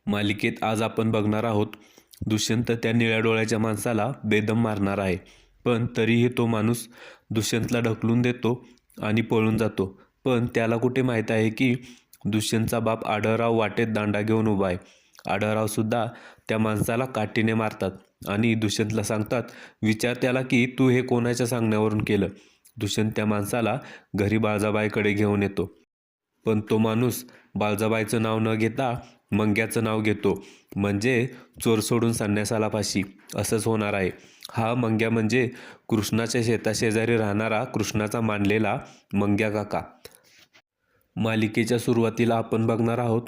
मालिकेत आज आपण बघणार आहोत दुष्यंत त्या निळ्या डोळ्याच्या माणसाला बेदम मारणार आहे. पण तरीही तो माणूस दुष्यंतला ढकलून देतो आणि पळून जातो. पण त्याला कुठे माहीत आहे की दुष्यंतचा बाप आढळराव वाटेत दांडा घेऊन उभा आहे. आढळरावसुद्धा त्या माणसाला काठीने मारतात आणि दुष्यंतला सांगतात, विचार त्याला की तू हे कोणाच्या सांगण्यावरून केलं. दुष्यंत त्या माणसाला घरी बाळजाबाईकडे घेऊन येतो. पण तो माणूस बाळजाबाईचं नाव न घेता मंग्याचं नाव घेतो. म्हणजे चोर सोडून संन्यासाला फाशी असंच होणार आहे. हा मंग्या म्हणजे कृष्णाच्या शेताशेजारी राहणारा कृष्णाचा मानलेला मंग्या काका. मालिकेच्या सुरुवातीला आपण बघणार आहोत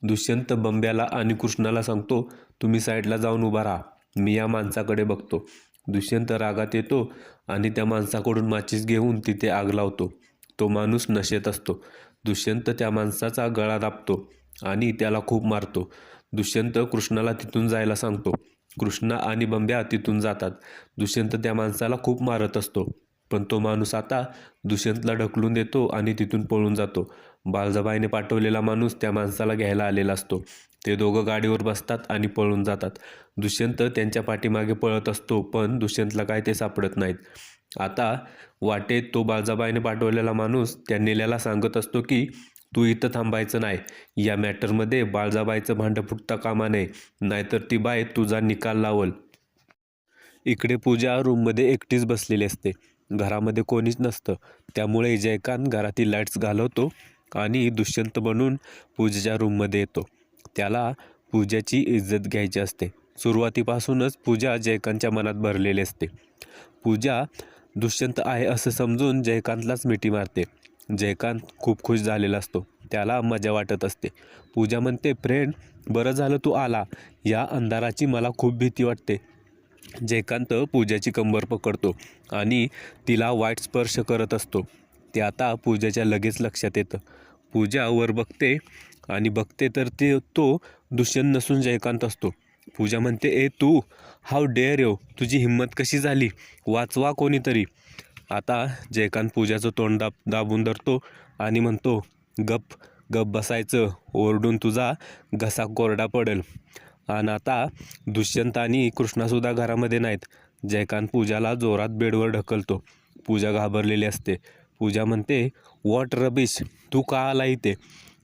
दुष्यंत बंब्याला आणि कृष्णाला सांगतो, तुम्ही साईडला जाऊन उभा राहा, मी या माणसाकडे बघतो. दुष्यंत रागात येतो आणि त्या माणसाकडून माचीस घेऊन तिथे आग लावतो. तो माणूस नशेत असतो. दुष्यंत त्या माणसाचा गळा दाबतो आणि त्याला खूप मारतो. दुष्यंत कृष्णाला तिथून जायला सांगतो. कृष्णा आणि बंब्या तिथून जातात. दुष्यंत त्या माणसाला खूप मारत असतो. पण तो माणूस आता दुष्यंतला ढकलून देतो आणि तिथून पळून जातो. बाळजाबाईने पाठवलेला माणूस त्या माणसाला घ्यायला आलेला असतो. ते दोघं गाडीवर बसतात आणि पळून जातात. दुष्यंत त्यांच्या पाठीमागे पळत असतो, पण दुष्यंतला काय ते सापडत नाहीत. आता वाटेत तो बाळजाबाईने पाठवलेला माणूस त्या निल्याला सांगत असतो की तू इथं थांबायचं नाही. या मॅटरमध्ये बाळजाबाईचं भांडं फुटता कामा नये, नाहीतर ती बाई तुझा निकाल लावल. इकडे पूजा रूममध्ये एकटीच बसलेली असते. घरामध्ये कोणीच नसतं. त्यामुळे जयकांत घरातील लाईट्स घालवतो आणि दुष्यंत बनून पूजेच्या रूममध्ये येतो. त्याला पूजाची इज्जत घ्यायची असते. सुरुवातीपासूनच पूजा जयकांतच्या मनात भरलेली असते. पूजा दुष्यंत आहे असं समजून जयकांतलाच मिठी मारते. जयकांत खूप खुश झालेला असतो. त्याला मजा वाटत असते. पूजा म्हणते, फ्रेंड, बरं झालं तू आला. या अंधाराची मला खूप भीती वाटते. जयकांत पूजाची कंबर पकडतो आणि तिला वाईट स्पर्श करत असतो. ते आता पूजाच्या लगेच लक्षात येतं. पूजा वर बघते आणि बघते तर तो दुष्यंत नसून जयकांत असतो. पूजा म्हणते, ए तू, हाऊ डेअर यू, तुझी हिंमत कशी झाली, वाचवा कोणीतरी. आता जयकांत पूजाचं तोंड दाबून धरतो आणि म्हणतो, गप गप बसायचं, ओरडून तुझा घसा कोरडा पडेल. आणि आता दुष्यंत आणि कृष्णासुद्धा घरामध्ये नाहीत. जयकांत पूजाला जोरात बेडवर ढकलतो. पूजा घाबरलेली असते. पूजा म्हणते, व्हॉट रबिश, तू का आला इथे,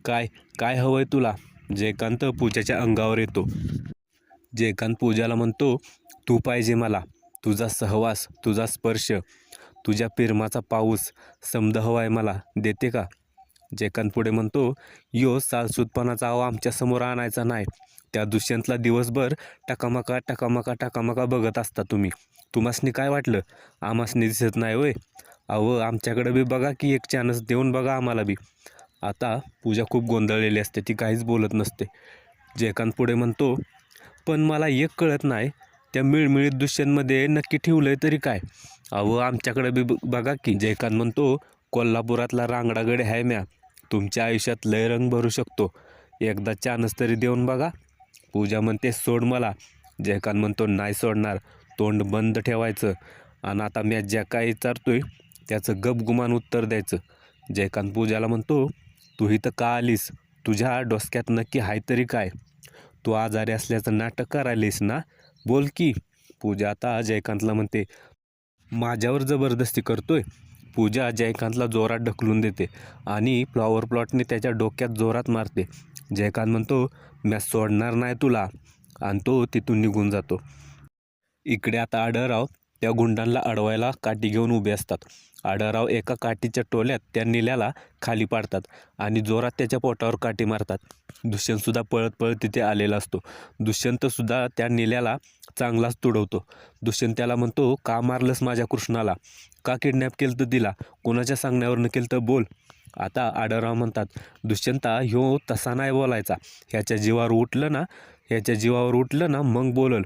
काय काय हवंय तुला. जयकांत पूजाच्या अंगावर येतो. जयकांत पूजाला म्हणतो, तू पाहिजे मला, तुझा सहवास, तुझा स्पर्श, तुझ्या प्रेमाचा पाऊस, समद हवाय मला, देते का. जयकांत पुढे म्हणतो, यो सालसूतपणाचा आवा आमच्यासमोर आणायचा नाही. त्या दुष्यंतला दिवसभर टकामका टकामका टकामका बघत असता तुम्ही. तुम्हासनी काय वाटलं, आम्हासनी दिसत नाही होय. अहो, आमच्याकडे बी बघा की, एक चान्स देऊन बघा आम्हाला बी. आता पूजा खूप गोंधळलेली असते. ती काहीच बोलत नसते. जयकांत पुढे म्हणतो, पण मला एक कळत नाही, त्या मिळमिळीत दुष्यंतमध्ये नक्की ठेवलंय तरी काय. अहो, आमच्याकडे बी बघा की. जयकांत म्हणतो, कोल्हापुरातला रांगडागडे आहे म्या, तुमच्या आयुष्यात लय रंग भरू शकतो, एकदा चान्स तरी देऊन बघा. पूजा म्हणते, सोड मला. जयकांत म्हणतो, नाही सोडणार, तोंड बंद ठेवायचं आणि आता मी ज्या काय विचारतोय त्याचं गपगुमान उत्तर द्यायचं. जयकांत पूजाला म्हणतो, तू इथं का आलीस, तुझ्या डोसक्यात नक्की आहे तरी काय, तू आजारी असल्याचं नाटक करायलीस ना, बोल की. पूजा आता जयकांतला म्हणते, माझ्यावर जबरदस्ती करतोय. पूजा जयकांतला जोरात ढकलून देते आणि फ्लॉवर प्लॉटने त्याच्या डोक्यात जोरात मारते. जयकांत म्हणतो, मी सोडणार नाही तुला, आणि तो तिथून निघून जातो. इकडे आता आढळराव त्या गुंडांना अडवायला काठी घेऊन उभे असतात. आढळराव एका काठीच्या टोल्यात त्या निल्याला खाली पाडतात आणि जोरात त्याच्या पोटावर काठी मारतात. दुष्यंतसुद्धा पळत पळत तिथे आलेला असतो. दुष्यंतसुद्धा त्या निल्याला चांगलाच तुडवतो. दुष्यंत त्याला म्हणतो, का मारलंस माझ्या कृष्णाला, का किडनॅप केलं तर तिला, कोणाच्या सांगण्यावरनं केलं तर बोल. आता आढळराव म्हणतात, दुष्यंता, ह्यो तसा नाही बोलायचा, ह्याच्या जीवावर उठलं ना मग बोलल.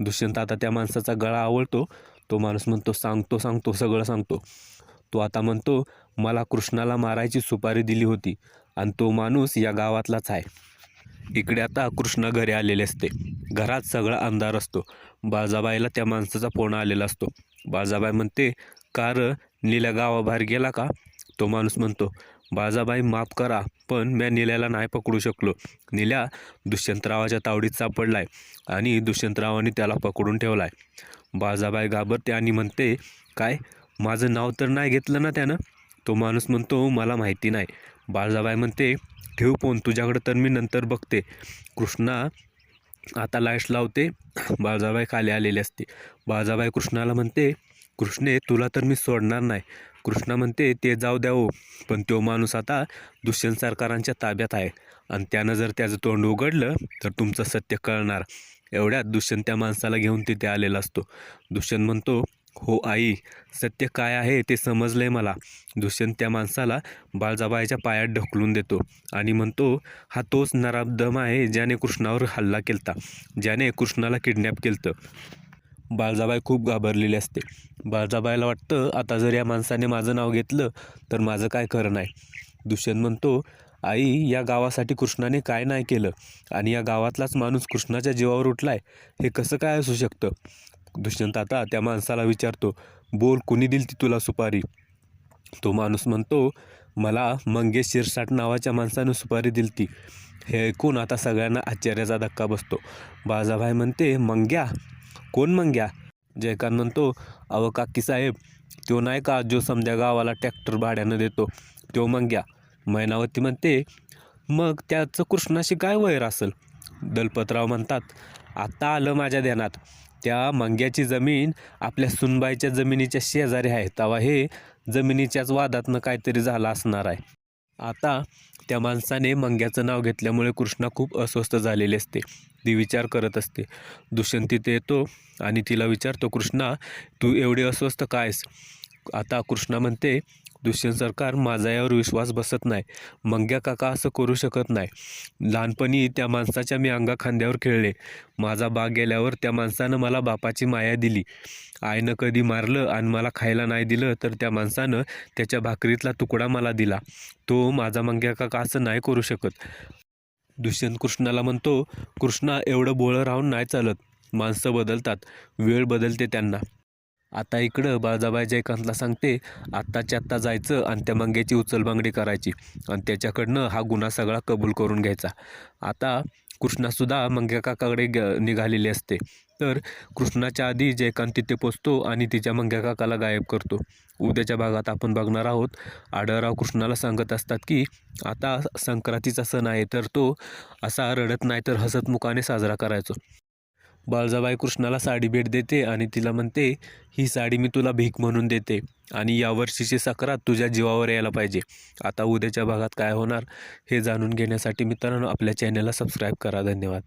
दुष्यंत आता त्या माणसाचा गळा आवळतो. तो माणूस म्हणतो, सांगतो सगळं सांगतो. तो आता म्हणतो, मला कृष्णाला मारायची सुपारी दिली होती आणि तो माणूस या गावातलाच आहे. इकडे आता कृष्णा घरी आलेले असते. घरात सगळा अंधार असतो. बाळजाबाईला त्या माणसाचा फोन आलेला असतो. बाळजाबाई म्हणते, का र, नील्या गावाबाहेर गेला का. तो माणूस म्हणतो, बाळजाबाई माफ करा, पण म्या निल्याला नाही पकडू शकलो. निल्या दुष्यंतरावाच्या तावडीत सापडलाय आणि दुष्यंतरावाने त्याला पकडून ठेवलाय. बाळजाबाई घाबरते आणि म्हणते, काय, माझं नाव तर नाही घेतलं ना त्यानं? तो माणूस म्हणतो, मला माहिती नाही. बाळजाबाई म्हणते, ठेव फोन, तुझ्याकडं तर मी नंतर बघते. कृष्णा आता लाईट्स लावते. बाळजाबाई खाली आलेली असते. बाळजाबाई कृष्णाला म्हणते, कृष्णे, तुला तर मी सोडणार नाही. कृष्णा म्हणते, ते जाऊ द्या हो, पण तो माणूस आता दुष्यंत सरकारांच्या ताब्यात आहे आणि त्यानं जर त्याचं तोंड उघडलं तर तुमचं सत्य कळणार. एवढ्यात दुष्यंत त्या माणसाला घेऊन तिथे आलेला असतो. दुष्यंत म्हणतो, हो आई, सत्य काय आहे ते समजलंय मला. दुष्यंत त्या माणसाला बाळजाबाईच्या पायात ढकलून देतो आणि म्हणतो, हा तोच नराधम आहे ज्याने कृष्णावर हल्ला केलता, ज्याने कृष्णाला किडनॅप केलतं. बाळजाबाई खूप घाबरलेली असते. बाळजाबाईला वाटतं, आता जर या माणसाने माझं नाव घेतलं तर माझं काय खरं नाही. दुष्यंत म्हणतो, आई, या गावासाठी कृष्णाने काय नाही केलं आणि या गावातलाच माणूस कृष्णाच्या जीवावर उठलाय, हे कसं काय असू शकतं? दुष्यंत आता त्या माणसाला विचारतो, बोल, कुणी दिलती तुला सुपारी? तो माणूस म्हणतो, मला मंगेश शिरसाट नावाच्या माणसानं सुपारी दिलती. हे ऐकून आता सगळ्यांना आश्चर्याचा धक्का बसतो. बाळजाबाई म्हणते, मंग्या? कोण मंग्या? जयकांत म्हणतो, अहो काकीसाहेब, तो नाही का जो समध्या गावाला ट्रॅक्टर भाड्यानं देतो, तो मंग्या. मैनावती म्हणते, मग त्याचं कृष्णाशी काय वैर असेल? दलपतराव म्हणतात, आत्ता आलं माझ्या ध्यानात. त्या मंग्याची जमीन आपल्या सुनबाईच्या जमिनीच्या शेजारी आहे. तेव्हा हे जमिनीच्याच वादातनं काहीतरी झालं असणार आहे. आता त्या माणसाने मंग्याचं नाव घेतल्यामुळे कृष्णा खूप अस्वस्थ झालेली असते. ती विचार करत असते. दुष्यंत तिथे येतो आणि तिला विचारतो, कृष्णा, तू एवढी अस्वस्थ कायस? आता कृष्णा म्हणते, दुष्यंत सरकार, माझा यावर विश्वास बसत नाही. मंग्या काका असं करू शकत नाही. लहानपणी त्या माणसाच्या मी अंगाखांद्यावर खेळले. माझा बाग गेल्यावर त्या माणसानं मला बापाची माया दिली. आईनं कधी मारलं आणि मला खायला नाही दिलं तर त्या माणसानं त्याच्या भाकरीतला तुकडा मला दिला. तो माझा मंग्या काका असं नाही करू शकत. दुष्यंत कृष्णाला म्हणतो, कृष्णा, एवढं बोळं राहून नाही चालत. माणसं बदलतात, वेळ बदलते त्यांना. आता इकडं बाळजाबाई जयकांतला सांगते, आत्ताच्या आत्ता जायचं आणि त्या मंग्याची उचलबांगडी करायची आणि त्याच्याकडनं हा गुन्हा सगळा कबूल करून घ्यायचा. आता कृष्णासुद्धा मंग्या काकाकडे निघालेली असते. तर कृष्णाच्या आधी जयकांत तिथे पोचतो आणि तिच्या मंग्या काकाला गायब करतो. उद्याच्या भागात आपण बघणार आहोत, आढळराव कृष्णाला सांगत असतात की आता संक्रांतीचा सण आहे, तर तो असा रडत नाही तर हसतमुखाने साजरा करायचो. बाळजाबाई कृष्णाला साडी भेट देते आणि तिला म्हणते, ही साडी मी तुला भीक म्हणून देते आणि यावर्षीची सक्रात तुझ्या जीवावर यायला पाहिजे. आता उद्याच्या भागात काय होणार हे जाणून घेण्यासाठी मित्रांनो, आपल्या चॅनलला सबस्क्राईब करा. धन्यवाद.